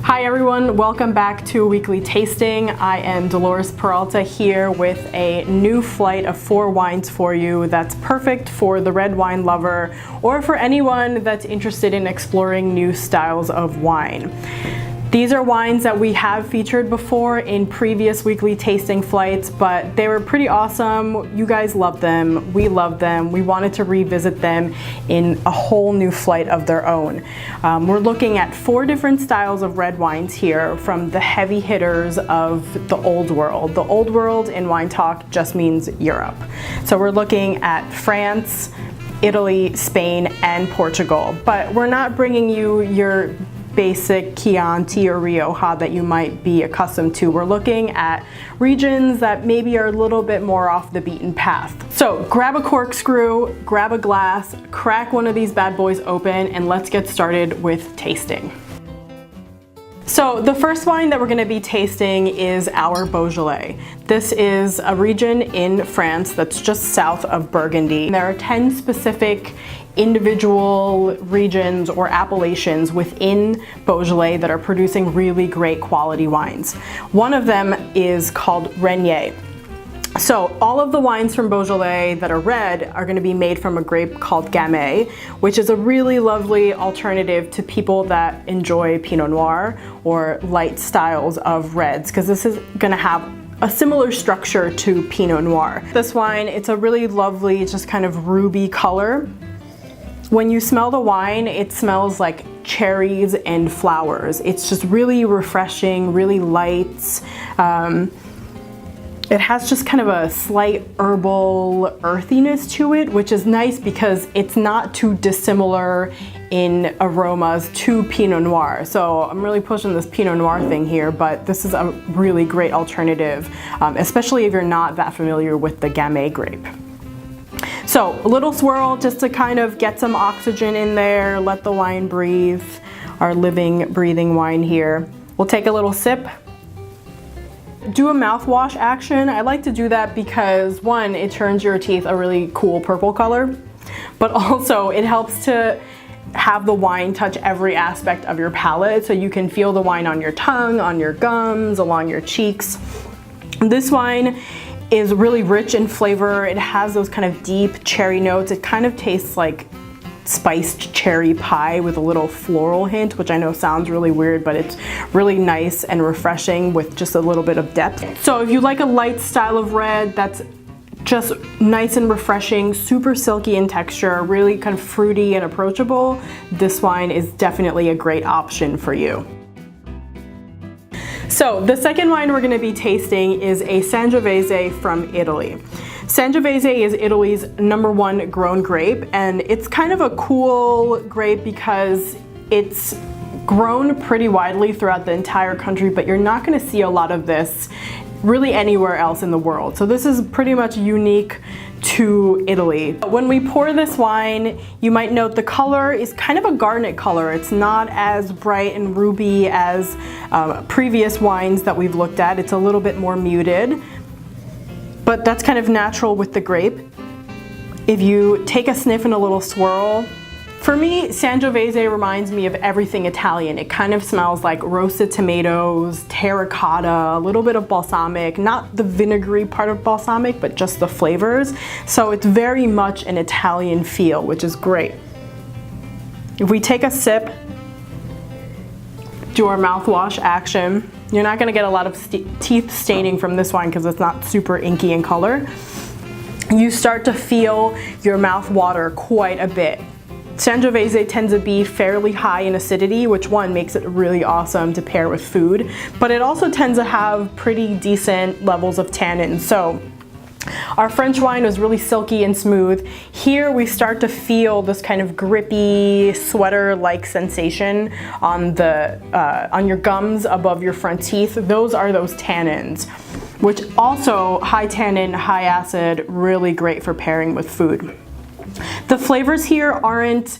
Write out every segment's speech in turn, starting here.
Hi everyone, welcome back to a weekly tasting. I am Dolores Peralta here with a new flight of 4 wines for you that's perfect for the red wine lover or for anyone that's interested in exploring new styles of wine. These are wines that we have featured before in previous weekly tasting flights, but they were pretty awesome. You guys love them, we love them. We wanted to revisit them in a whole new flight of their own. We're looking at 4 different styles of red wines here from the heavy hitters of the old world. The old world in wine talk just means Europe. So we're looking at France, Italy, Spain, and Portugal, but we're not bringing you your basic Chianti or Rioja that you might be accustomed to. We're looking at regions that maybe are a little bit more off the beaten path. So grab a corkscrew, grab a glass, crack one of these bad boys open, and let's get started with tasting. So the first wine that we're going to be tasting is our Beaujolais. This is a region in France that's just south of Burgundy. There are 10 specific individual regions or appellations within Beaujolais that are producing really great quality wines. One of them is called Régnié. So all of the wines from Beaujolais that are red are going to be made from a grape called Gamay, which is a really lovely alternative to people that enjoy Pinot Noir or light styles of reds, because this is going to have a similar structure to Pinot Noir. This wine, it's a really lovely, just kind of ruby color. When you smell the wine, it smells like cherries and flowers. It's just really refreshing, really light. It has just kind of a slight herbal earthiness to it, which is nice because it's not too dissimilar in aromas to Pinot Noir. So I'm really pushing this Pinot Noir thing here, but this is a really great alternative, especially if you're not that familiar with the Gamay grape. So a little swirl just to kind of get some oxygen in there, let the wine breathe, our living, breathing wine here. We'll take a little sip. Do a mouthwash action. I like to do that because, one, it turns your teeth a really cool purple color, but also it helps to have the wine touch every aspect of your palate, so you can feel the wine on your tongue, on your gums, along your cheeks. This wine is really rich in flavor. It has those kind of deep cherry notes. It kind of tastes like spiced cherry pie with a little floral hint, which I know sounds really weird, but it's really nice and refreshing with just a little bit of depth. So if you like a light style of red that's just nice and refreshing, super silky in texture, really kind of fruity and approachable, this wine is definitely a great option for you. So the second wine we're going to be tasting is a Sangiovese from Italy. Sangiovese is Italy's #1 grown grape, and it's kind of a cool grape because it's grown pretty widely throughout the entire country, but you're not going to see a lot of this really anywhere else in the world. So this is pretty much unique to Italy. When we pour this wine, you might note the color is kind of a garnet color. It's not as bright and ruby as previous wines that we've looked at. It's a little bit more muted, but that's kind of natural with the grape. If you take a sniff and a little swirl, for me, Sangiovese reminds me of everything Italian. It kind of smells like roasted tomatoes, terracotta, a little bit of balsamic, not the vinegary part of balsamic, but just the flavors. So it's very much an Italian feel, which is great. If we take a sip, do our mouthwash action, you're not gonna get a lot of teeth staining from this wine because it's not super inky in color. You start to feel your mouth water quite a bit. Sangiovese tends to be fairly high in acidity, which one makes it really awesome to pair with food, but it also tends to have pretty decent levels of tannin. So our French wine was really silky and smooth. Here we start to feel this kind of grippy sweater-like sensation on your gums above your front teeth. Those are those tannins, which also high tannin, high acid, really great for pairing with food. The flavors here aren't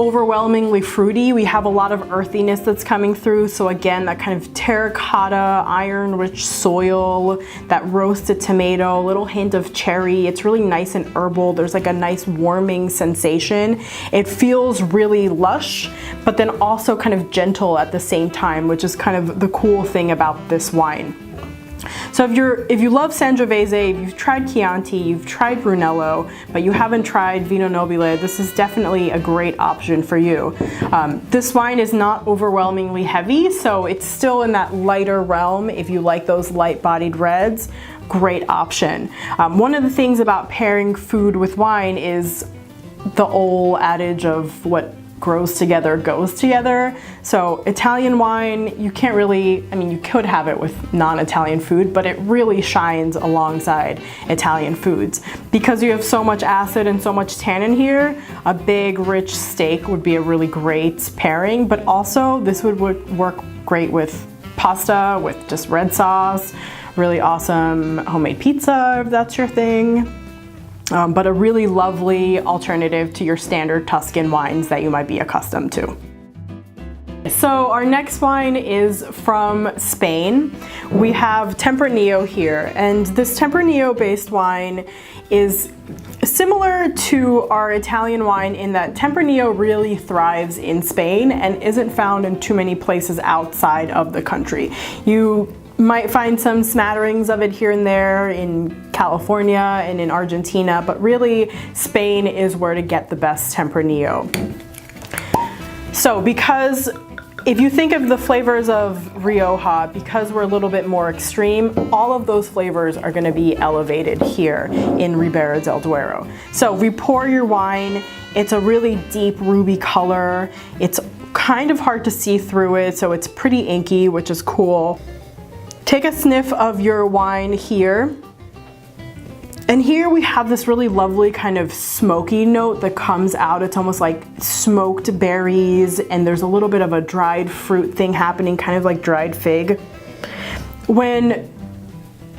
overwhelmingly fruity. We have a lot of earthiness that's coming through. So again, that kind of terracotta, iron-rich soil, that roasted tomato, a little hint of cherry. It's really nice and herbal. There's like a nice warming sensation. It feels really lush, but then also kind of gentle at the same time, which is kind of the cool thing about this wine. So if you love Sangiovese, you've tried Chianti, you've tried Brunello, but you haven't tried Vino Nobile, this is definitely a great option for you. This wine is not overwhelmingly heavy, so it's still in that lighter realm. If you like those light-bodied reds, great option. One of the things about pairing food with wine is the old adage of what grows together goes together. So Italian wine, you can't really, I mean, you could have it with non-Italian food, but it really shines alongside Italian foods. Because you have so much acid and so much tannin here, a big rich steak would be a really great pairing, but also this would work great with pasta, with just red sauce, really awesome homemade pizza if that's your thing. But a really lovely alternative to your standard Tuscan wines that you might be accustomed to. So our next wine is from Spain. We have Tempranillo here, and this Tempranillo based wine is similar to our Italian wine in that Tempranillo really thrives in Spain and isn't found in too many places outside of the country. You might find some smatterings of it here and there in California and in Argentina, but really Spain is where to get the best Tempranillo. So because if you think of the flavors of Rioja, because we're a little bit more extreme, all of those flavors are going to be elevated here in Ribera del Duero. So we pour your wine, it's a really deep ruby color, it's kind of hard to see through it, so it's pretty inky, which is cool. Take a sniff of your wine here. And here we have this really lovely kind of smoky note that comes out. It's almost like smoked berries, and there's a little bit of a dried fruit thing happening, kind of like dried fig. When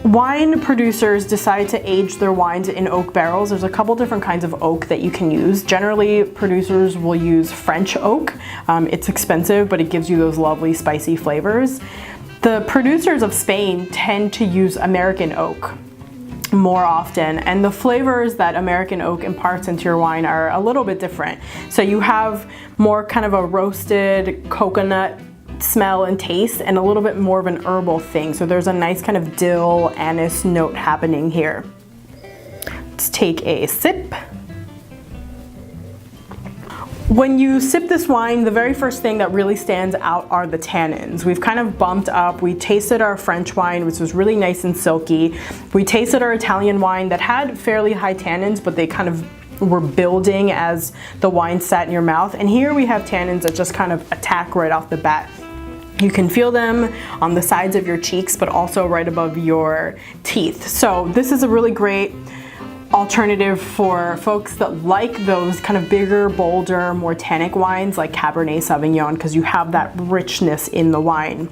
wine producers decide to age their wines in oak barrels, there's a couple different kinds of oak that you can use. Generally, producers will use French oak. It's expensive, but it gives you those lovely spicy flavors. The producers of Spain tend to use American oak more often, and the flavors that American oak imparts into your wine are a little bit different. So you have more kind of a roasted coconut smell and taste, and a little bit more of an herbal thing. So there's a nice kind of dill anise note happening here. Let's take a sip. When you sip this wine, the very first thing that really stands out are the tannins. We've kind of bumped up. We tasted our French wine, which was really nice and silky. We tasted our Italian wine that had fairly high tannins, but they kind of were building as the wine sat in your mouth. And here we have tannins that just kind of attack right off the bat. You can feel them on the sides of your cheeks, but also right above your teeth. So this is a really great alternative for folks that like those kind of bigger, bolder, more tannic wines like Cabernet Sauvignon, because you have that richness in the wine.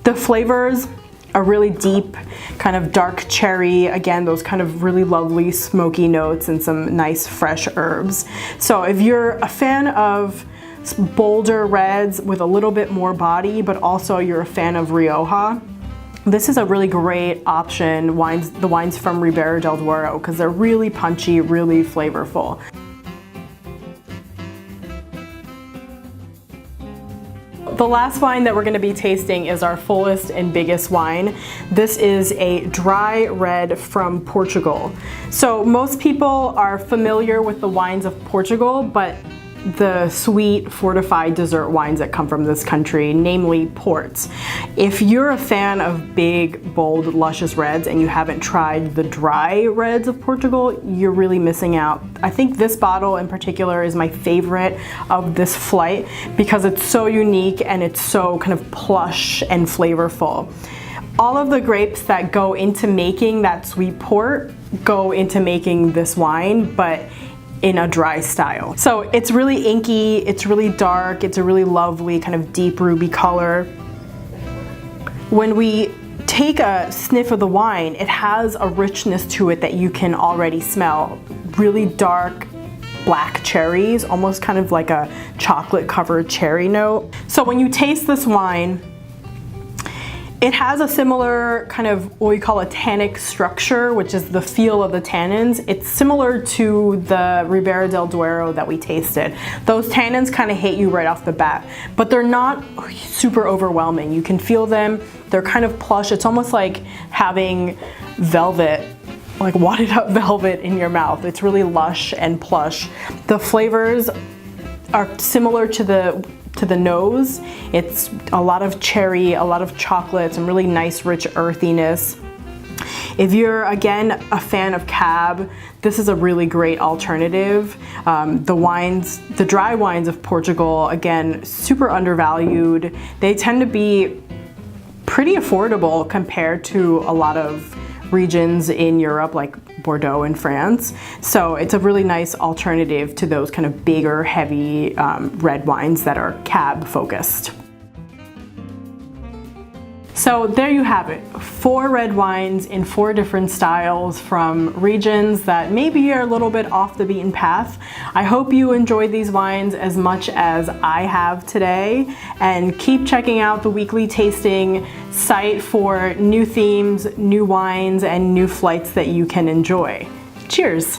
The flavors are really deep, kind of dark cherry, again, those kind of really lovely smoky notes and some nice fresh herbs. So if you're a fan of bolder reds with a little bit more body, but also you're a fan of Rioja, this is a really great option, the wines from Ribera del Duero, because they're really punchy, really flavorful. The last wine that we're going to be tasting is our fullest and biggest wine. This is a dry red from Portugal. So most people are familiar with the wines of Portugal, but the sweet fortified dessert wines that come from this country, namely ports. If you're a fan of big, bold, luscious reds and you haven't tried the dry reds of Portugal, you're really missing out. I think this bottle in particular is my favorite of this flight because it's so unique and it's so kind of plush and flavorful. All of the grapes that go into making that sweet port go into making this wine, but in a dry style. So it's really inky, it's really dark, it's a really lovely kind of deep ruby color. When we take a sniff of the wine, it has a richness to it that you can already smell. Really dark, black cherries, almost kind of like a chocolate covered cherry note. So when you taste this wine, it has a similar kind of what we call a tannic structure, which is the feel of the tannins. It's similar to the Ribera del Duero that we tasted. Those tannins kind of hit you right off the bat, but they're not super overwhelming. You can feel them. They're kind of plush. It's almost like having velvet, like wadded up velvet in your mouth. It's really lush and plush. The flavors are similar to the nose. It's a lot of cherry, a lot of chocolate, some really nice rich earthiness. If you're, again, a fan of Cab, this is a really great alternative. The dry wines of Portugal, again, super undervalued. They tend to be pretty affordable compared to a lot of regions in Europe like Bordeaux and France. So it's a really nice alternative to those kind of bigger, heavy red wines that are Cab focused. So there you have it, 4 red wines in 4 different styles from regions that maybe are a little bit off the beaten path. I hope you enjoyed these wines as much as I have today, and keep checking out the weekly tasting site for new themes, new wines, and new flights that you can enjoy. Cheers!